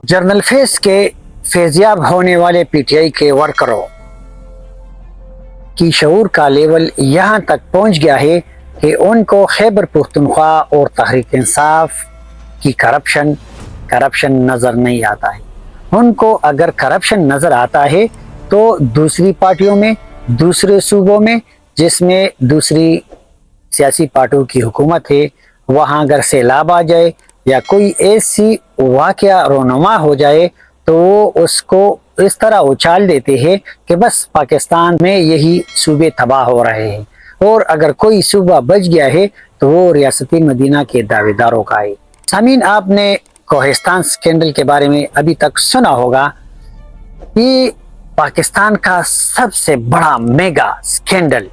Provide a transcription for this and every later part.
General فیض کے فیضیاب ہونے والے پی ٹی آئی کے ورکروں کی شعور کا لیول یہاں تک پہنچ گیا ہے کہ ان کو خیبر پختونخوا اور تحریک انصاف کی کرپشن نظر نہیں آتا ہے۔ ان کو اگر کرپشن نظر آتا ہے تو دوسری پارٹیوں میں، دوسرے صوبوں میں جس میں دوسری سیاسی پارٹیوں کی حکومت ہے، وہاں اگر سیلاب آ جائے یا کوئی ایسی واقعہ رونما ہو جائے تو وہ اس کو اس طرح اچھال دیتے ہیں کہ بس پاکستان میں یہی صوبے تباہ ہو رہے ہیں، اور اگر کوئی صوبہ بچ گیا ہے تو وہ ریاستی مدینہ کے دعوے داروں کا ہے۔ سامعین، آپ نے کوہستان سکینڈل کے بارے میں ابھی تک سنا ہوگا۔ یہ پاکستان کا سب سے بڑا میگا سکینڈل،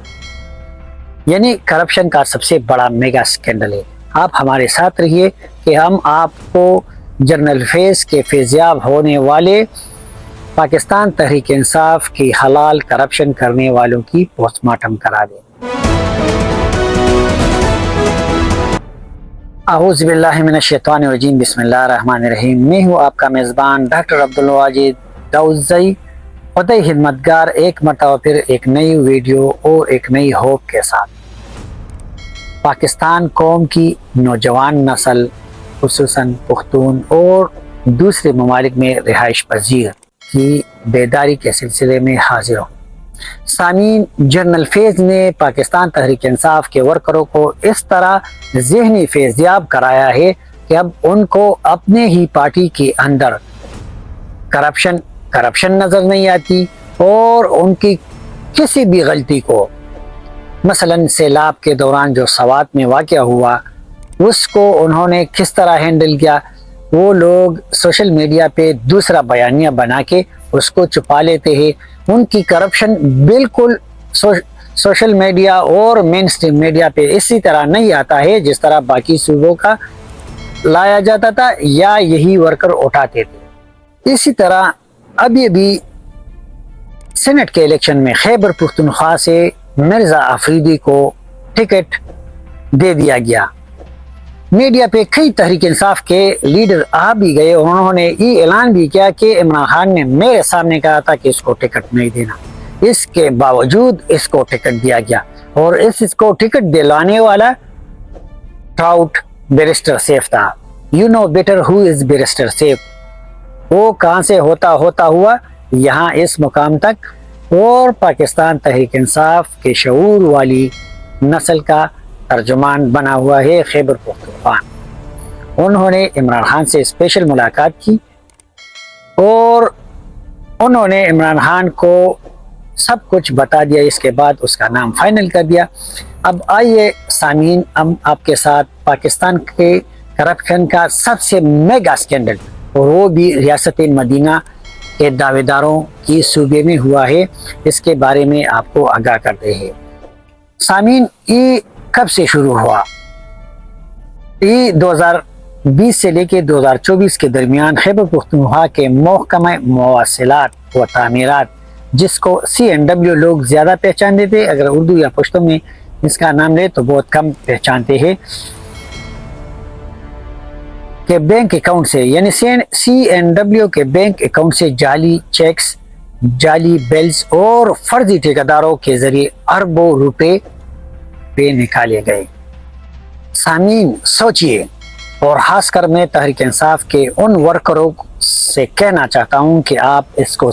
یعنی کرپشن کا سب سے بڑا میگا سکینڈل ہے۔ آپ ہمارے ساتھ رہیے کہ ہم آپ کو جنرل فیض کے فیضیاب ہونے والے پاکستان تحریک انصاف کی حلال کرپشن کرنے والوں کی پوسٹ مارٹم کرا دیں۔ اعوذ باللہ من الشیطان الرجیم، بسم اللہ الرحمن الرحیم۔ میں ہوں آپ کا میزبان ڈاکٹر عبدالواجد داؤدزئی، خدائی خدمتگار، ایک مرتبہ پھر ایک نئی ویڈیو اور ایک نئی ہوپ کے ساتھ۔ پاکستان قوم کی نوجوان نسل، خصوصاً پختون اور دوسرے ممالک میں رہائش پذیر کی بیداری کے سلسلے میں حاضر ہوں۔ سامعین، جنرل فیض نے پاکستان تحریک انصاف کے ورکروں کو اس طرح ذہنی فیضیاب کرایا ہے کہ اب ان کو اپنے ہی پارٹی کے اندر کرپشن نظر نہیں آتی، اور ان کی کسی بھی غلطی کو، مثلا سیلاب کے دوران جو سوات میں واقعہ ہوا، اس کو انہوں نے کس طرح ہینڈل کیا، وہ لوگ سوشل میڈیا پہ دوسرا بیانیہ بنا کے اس کو چھپا لیتے ہیں۔ ان کی کرپشن بالکل سوشل میڈیا اور مین سٹریم میڈیا پہ اسی طرح نہیں آتا ہے جس طرح باقی صوبوں کا لایا جاتا تھا یا یہی ورکر اٹھاتے تھے۔ اسی طرح ابھی سینٹ کے الیکشن میں خیبر پختونخوا سے مرزا آفریدی کو ٹکٹ دے دیا گیا۔ میڈیا پہ کئی تحریک انصاف کے لیڈر آ بھی گئے، انہوں نے یہ اعلان بھی کیا کہ عمران خان نے میرے سامنے کہا تھا کہ اس کو ٹکٹ نہیں دینا، اس کے باوجود اس کو ٹکٹ دیا گیا، اور اس کو ٹکٹ دلانے والا ٹراؤٹ بیرسٹر سیف تھا۔ You know better who is barrister Saif. وہ کہاں سے ہوتا ہوا یہاں اس مقام تک، اور پاکستان تحریک انصاف کے شعور والی نسل کا ترجمان بنا ہوا ہے خیبر پختونخوا۔ انہوں نے عمران خان سے اسپیشل ملاقات کی اور انہوں نے عمران خان کو سب کچھ بتا دیا، اس کے بعد اس کا نام فائنل کر دیا۔ اب آئیے سامعین، ہم آپ کے ساتھ پاکستان کے کرپشن کا سب سے میگا سکینڈل، اور وہ بھی ریاست مدینہ کے دعوے داروں کی صوبے میں ہوا ہے، اس کے بارے میں آپ کو آگاہ کرتے ہیں۔ سامعین، یہ کب سے شروع ہوا؟ یہ 2020 سے لے کے 2024 کے درمیان خیبر پختونخوا کے محکمہ مواصلات و تعمیرات، جس کو CNW لوگ زیادہ پہچان دیتے، اگر اردو یا پشتو میں اس کا نام لے تو بہت کم پہچانتے ہیں، کہ بینک اکاؤنٹ سے، یعنی CNW کے بینک اکاؤنٹ سے جعلی چیکس، جعلی بلز اور فرضی ٹھیکیداروں کے ذریعے اربوں روپے پہ نکالے گئے۔ سامعین سوچئے، اور خاص کر میں تحریک انصاف کے ان ورکروں سے کہنا چاہتا ہوں کہ آپ اس کو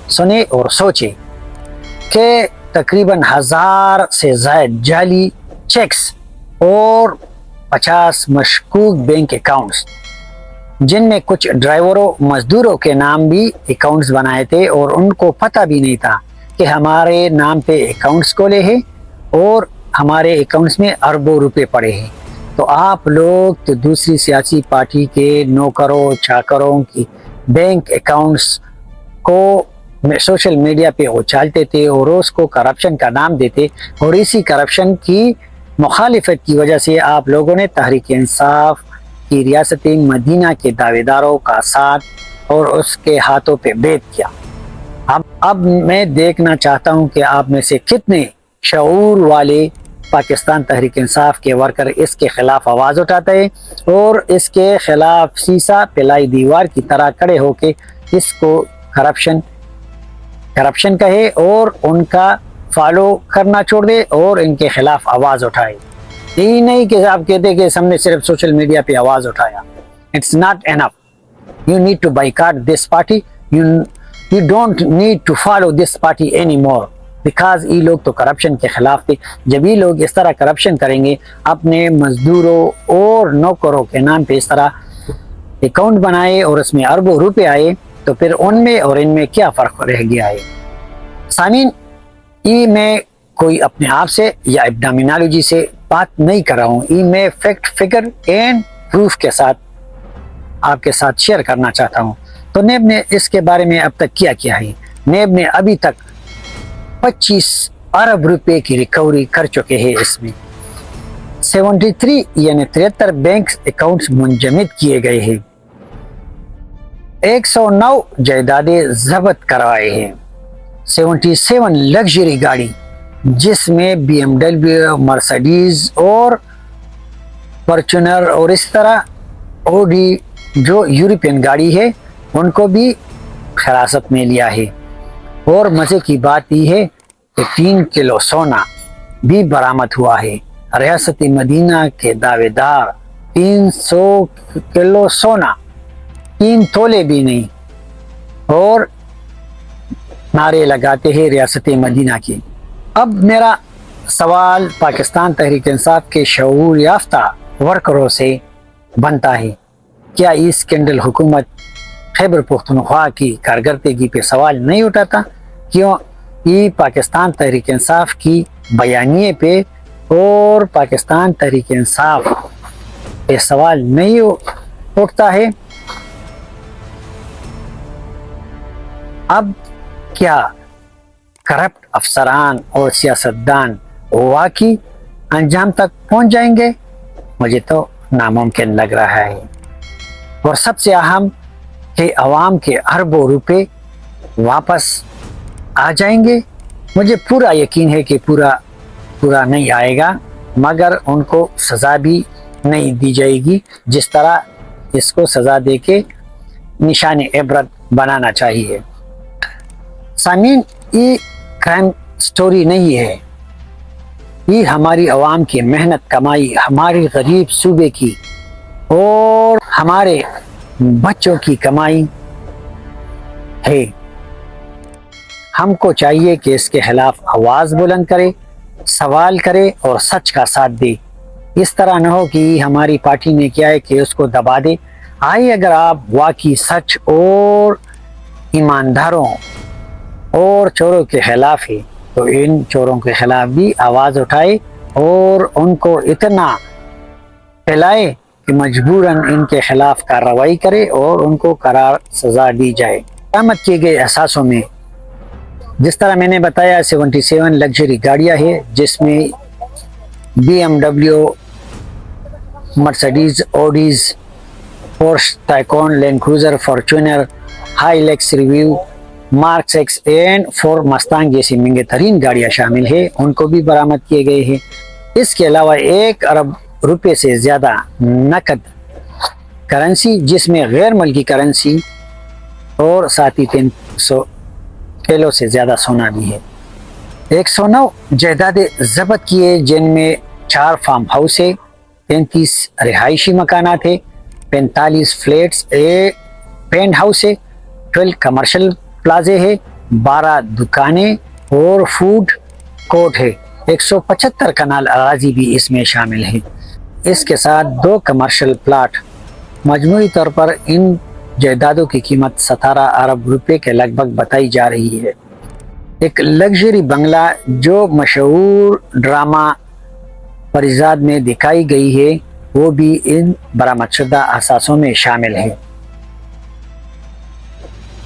سنیں اور سوچیں کہ تقریباً 1000 سے زائد جعلی چیکس اور 50 مشکوک بینک اکاؤنٹس، جن میں کچھ ڈرائیوروں مزدوروں کے نام بھی اکاؤنٹس بنائے تھے، اور ان کو پتہ بھی نہیں تھا کہ ہمارے نام پہ اکاؤنٹس کھولے ہیں اور ہمارے اکاؤنٹس میں اربوں روپے پڑے ہیں۔ تو آپ لوگ تو دوسری سیاسی پارٹی کے نوکروں چاکروں کی بینک اکاؤنٹس کو سوشل میڈیا پہ اچھالتے تھے اور اس کو کرپشن کا نام دیتے، اور اسی کرپشن کی مخالفت کی وجہ سے آپ لوگوں نے تحریک انصاف کی ریاست مدینہ کے دعوے داروں کا ساتھ اور اس کے ہاتھوں پہ بیعت کیا۔ اب میں دیکھنا چاہتا ہوں کہ آپ میں سے کتنے شعور والے پاکستان تحریک انصاف کے ورکر اس کے خلاف آواز اٹھاتے ہیں اور اس کے خلاف سیسا پلائی دیوار کی طرح کھڑے ہو کے اس کو کرپشن کہے اور ان کا فالو کرنا چھوڑ دے اور ان کے خلاف آواز اٹھائے. یہی نہیں کہ آپ کہتے کہ ہم نے صرف سوشل میڈیا پہ آواز اٹھایا. It's not enough. You need to boycott this party. You don't need to follow this party anymore. Because یہ لوگ تو کرپشن کے خلاف تھے. جب یہ لوگ اس طرح کرپشن کریں گے, اپنے مزدوروں اور نوکروں کے نام پہ اس طرح اکاؤنٹ بنائے اور اس میں اربوں روپے آئے, تو پھر ان میں اور ان میں کیا فرق رہ گیا ہے. سامعین, یہ میں کوئی اپنے آپ سے یا ایپیڈیمیولوجی سے بات نہیں کر رہا ہوں. یہ میں فیکٹ فگر اینڈ پروف کے ساتھ آپ کے ساتھ شیئر کرنا چاہتا ہوں. تو نیب نے اس کے بارے میں اب تک کیا ہے. نیب نے ابھی تک 25 ارب روپے کی ریکوری کر چکے ہیں. اس میں 73 یعنی 73 بینک اکاؤنٹس منجمد کیے گئے ہیں. 109 جائیدادیں ضبط کروائے ہیں. 77 لگژری گاڑی جس میں BMW, مرسڈیز اور فارچونر اور اس طرح اوڈی جو یورپین گاڑی ہے ان کو بھی حراست میں لیا ہے. اور مزے کی بات یہ ہے کہ 3 کلو سونا بھی برآمد ہوا ہے. ریاست مدینہ کے دعوے دار 300 کلو سونا 3 تولے بھی نہیں اور نعرے لگاتے ہیں ریاست مدینہ کی. اب میرا سوال پاکستان تحریک انصاف کے شعور یافتہ ورکروں سے بنتا ہے, کیا یہ اسکینڈل حکومت خیبر پختونخوا کی کارکردگی پہ سوال نہیں اٹھاتا؟ کیوں یہ پاکستان تحریک انصاف کی بیانیے پہ اور پاکستان تحریک انصاف پہ سوال نہیں اٹھتا ہے؟ اب کیا کرپٹ افسران اور سیاستدان واقعی انجام تک پہنچ جائیں گے؟ مجھے تو ناممکن لگ رہا ہے. اور سب سے اہم کہ عوام کے اربوں روپے واپس آ جائیں گے. مجھے پورا یقین ہے کہ پورا نہیں آئے گا, مگر ان کو سزا بھی نہیں دی جائے گی جس طرح اس کو سزا دے کے نشان عبرت بنانا چاہیے. سامعین, یہ کرائم سٹوری نہیں ہے, یہ ہماری عوام کی محنت کمائی, ہماری غریب صوبے کی اور ہمارے بچوں کی کمائی ہے. ہم کو چاہیے کہ اس کے خلاف آواز بلند کرے, سوال کرے اور سچ کا ساتھ دے. اس طرح نہ ہو کہ ہماری پارٹی نے کیا ہے کہ اس کو دبا دے. اگر آپ واقعی سچ اور ایمانداروں اور چوروں کے خلاف ہے تو ان چوروں کے خلاف بھی آواز اٹھائے اور ان کو اتنا پھیلائے کہ مجبوراً ان کے خلاف کارروائی کرے اور ان کو قرار سزا دی جائے. برآمد کیے گئے اثاثوں میں جس طرح میں نے بتایا 77 لگژری گاڑیاں ہیں جس میں BMW, Mercedes, Audis, Porsche Taycan, Land Cruiser, Fortuner, Hilux Revo, Marks X and 4 Mustang جیسی مہنگے ترین گاڑیاں شامل ہیں, ان کو بھی برآمد کیے گئے ہیں. اس کے علاوہ 1 ارب روپے سے زیادہ نقد کرنسی جس میں غیر ملکی کرنسی اور ساتھ ہی 300 کلو سے زیادہ سونا بھی ہے. 109 جائیدادیں ضبط کیے جن میں 4 فارم ہاؤس ہے, 35 رہائشی مکانات ہے, 45 فلیٹس پینٹ ہاؤس ہے, 12 کمرشل پلازے ہے, 12 دکانیں اور فوڈ کورٹ ہے. 175 کنال اراضی بھی اس میں شامل ہے. اس کے ساتھ 2 کمرشل پلاٹ. مجموعی طور پر ان جائیدادوں کی قیمت 17 ارب روپے کے لگ بھگ بتائی جا رہی ہے. ایک لگژری بنگلہ جو مشہور ڈرامہ پریزاد میں دکھائی گئی ہے وہ بھی ان برآمد شدہ اثاثوں میں شامل ہے.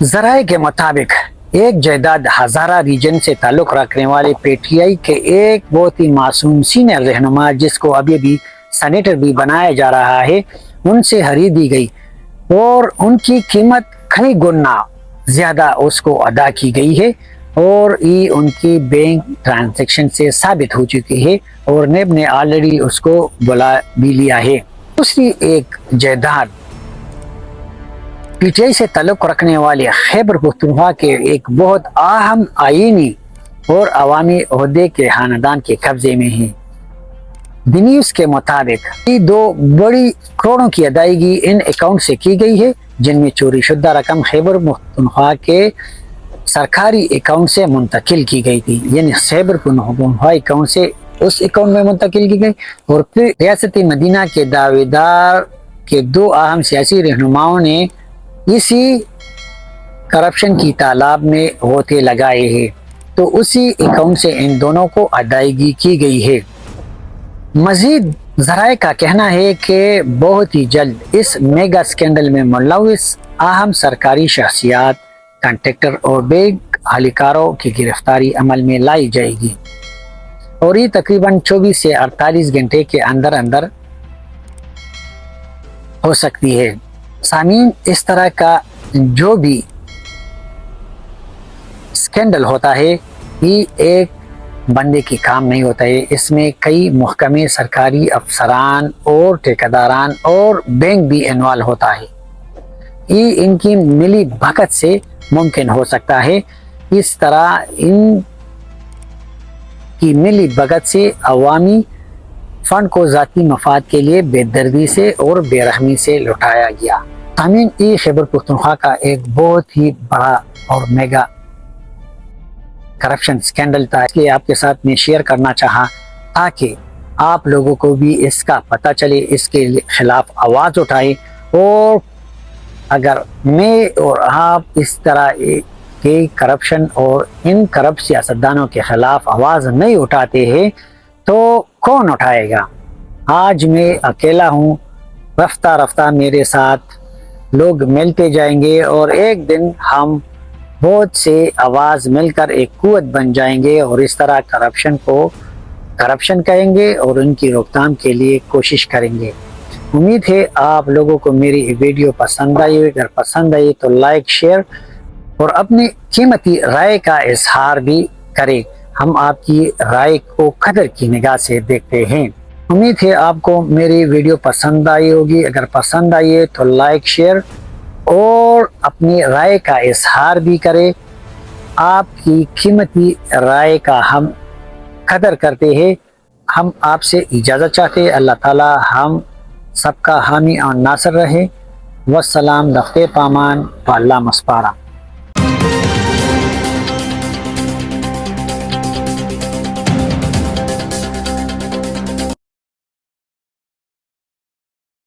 ذرائع کے مطابق ایک جائیداد ہزارہ ریجن سے تعلق رکھنے والے PTI کے ایک بہت ہی معصوم سینئر رہنما جس کو ابھی بھی سینیٹر بھی بنایا جا رہا ہے ان سے خریدی گئی اور ان کی قیمت کئی گنا زیادہ اس کو ادا کی گئی ہے اور یہ ان کی بینک ٹرانزیکشن سے ثابت ہو چکی ہے اور نیب نے آلریڈی اس کو بلا بھی لیا ہے۔ دوسری ایک جائیداد پی ٹی آئی سے تعلق رکھنے والے خیبر پختونخوا کے ایک بہت اہم آئینی اور عوامی عہدے کے خاندان کے قبضے میں ہے۔ دی نیوز کے مطابق یہ 2 بڑی کروڑوں کی ادائیگی ان اکاؤنٹ سے کی گئی ہے، جن میں چوری شدہ رقم خیبر پختونخوا کے سرکاری اکاؤنٹ سے منتقل کی گئی تھی، یعنی خیبر پختونخوا اکاؤنٹ سے اس اکاؤنٹ میں منتقل کی گئی، اور پھر ریاستی مدینہ کے دعوے دار کے 2 اہم سیاسی رہنماؤں نے اسی کرپشن کی تالاب میں غوطے لگائے ہیں، تو اسی اکاؤنٹ سے ان دونوں کو ادائیگی کی گئی ہے۔ مزید ذرائع کا کہنا ہے کہ بہت ہی جلد اس میگا اسکینڈل میں ملوث اہم سرکاری شخصیات، کانٹریکٹر اور بینک اہلکاروں کی گرفتاری عمل میں لائی جائے گی، اور یہ تقریباً 24 سے 48 گھنٹے کے اندر اندر ہو سکتی ہے۔ سامعین، اس طرح کا جو بھی اسکینڈل ہوتا ہے یہ ایک بندے کی کام نہیں ہوتا ہے، اس میں کئی محکمے، سرکاری افسران اور ٹھیکیداران اور بینک بھی انوالو ہوتا ہے۔ یہ ان کی ملی بھگت سے ممکن ہو سکتا ہے۔ اس طرح ان کی ملی بھگت سے عوامی فنڈ کو ذاتی مفاد کے لیے بے دردی سے اور بے رحمی سے لوٹایا گیا۔ سامعین، یہ خیبر پختونخوا کا ایک بہت ہی بڑا اور میگا کرپشن اسکینڈل تھا، اس لیے آپ کے ساتھ میں شیئر کرنا چاہا تاکہ آپ لوگوں کو بھی اس کا پتہ چلے، اس کے خلاف آواز اٹھائے، اور اگر میں اور آپ اس طرح کے کرپشن اور ان کرپٹ سیاستدانوں کے خلاف آواز نہیں اٹھاتے ہیں تو کون اٹھائے گا؟ آج میں اکیلا ہوں، رفتہ رفتہ میرے ساتھ لوگ ملتے جائیں گے، اور ایک دن ہم بہت سے آواز مل کر ایک قوت بن جائیں گے، اور اس طرح کرپشن کو کرپشن کہیں گے اور ان کی روک تھام کے لیے کوشش کریں گے۔ امید ہے آپ لوگوں کو میری ویڈیو پسند آئی، اگر پسند آئی تو لائک، شیئر اور اپنی قیمتی رائے کا اظہار بھی کریں۔ ہم آپ کی رائے کو قدر کی نگاہ سے دیکھتے ہیں۔ امید ہے آپ کو میری ویڈیو پسند آئی ہوگی، اگر پسند آئی ہے تو لائک، شیئر اور اپنی رائے کا اظہار بھی کرے۔ آپ کی قیمتی رائے کا ہم قدر کرتے ہیں۔ ہم آپ سے اجازت چاہتے ہیں۔ اللہ تعالی ہم سب کا حامی اور ناصر رہے۔ والسلام، دختے پامان، اللہ مسپارہ۔